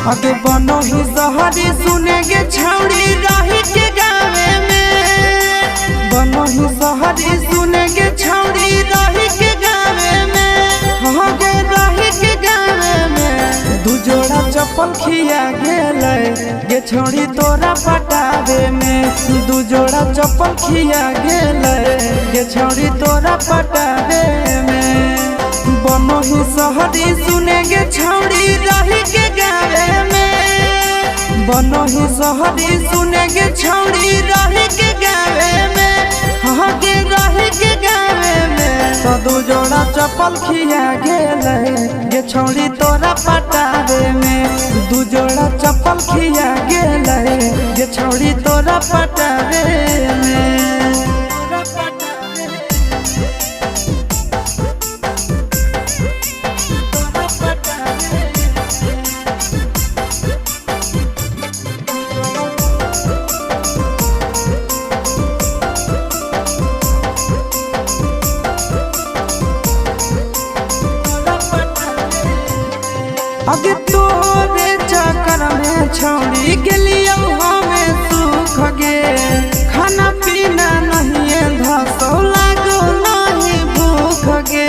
आगे बनो ही जहरी सुनेगे छौड़ी रही के गावे में, बनो ही जहरी सुनेगे छौड़ी रही के गावे में, आगे रही के गावे में। दू जोड़ा चप्पल खिया गेलै गे छौड़ी तोरा पटावे में, दू जोड़ा चप्पल खिया गेलै गे छौड़ी तोरा पटावे में। बनो ही शहरी सुनेगे छौड़ी रही के गावे में, बनो ही शहरी सुनेगे छौड़ी रही के गावे में, आगे रही के गावे में। तो दू जोड़ा चप्पल खिया गेलै गे छौड़ी तोरा पटावे में, दू जोड़ा चप्पल खिया गेलै गे छौड़ी तोरा पटावे में। आगे तोरे चक्कर में छौड़ी गेलियो हमें सुख गे, खाना पीना नहीं धसो लागो नहीं भूख गे।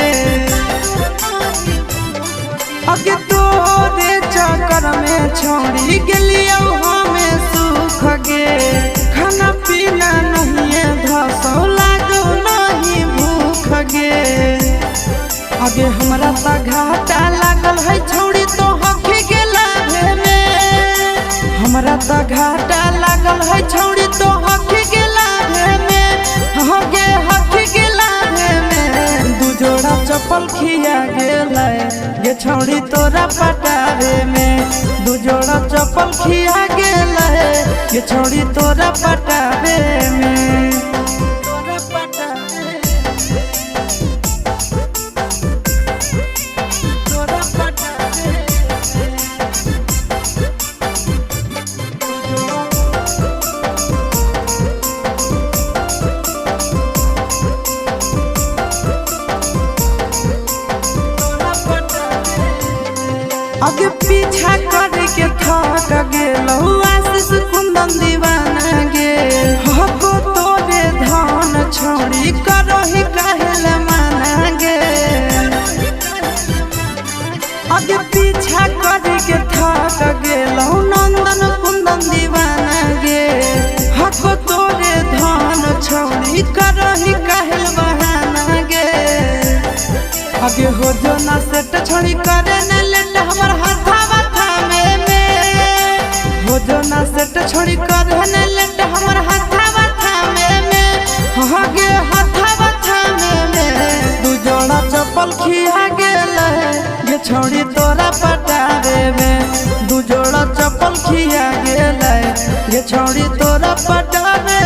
आगे तोरे चक्कर में छौड़ी गेलियो हमें सुख गे, खाना पीना नहीं धसो लागो नहीं भूख गे। आगे हमरा ता घाटा लागल है छौड़ी तो हखी के लाभे में, हमरा ता घाटा लागल है छौड़ी तो हखी के लाभे में, आगे हखी के लाभे में। दू जोड़ा चप्पल खिया गेलै गे छौड़ी तोरा पटावे में, दू जोड़ा चप्पल खिया गेलै गे छौड़ी तोरा पटावे में। आगे पीछा करके थक गेलौ आशीष कुंदन दीवाना गे, हको तोरे धान छौड़ी करही काहेला माना गे। आगे पीछा करके थक गेलौ नंदन कुंदन दीवाना गे, हको तोरे धान छौड़ी करही काहेला बहाना गे। आगे हो जो ना सेट छौड़ी करे न लेट हमर हाथवा थामे में, हो जो ना सेट छौड़ी करे न लेट हमर हाथवा थामे में, आगे हाथवा थामे में। दू जोड़ा चप्पल खिया गेलै गे छौड़ी तोरा पटावे में, दू जोड़ा चप्पल खिया गेलै गे छौड़ी तोरा पटावे।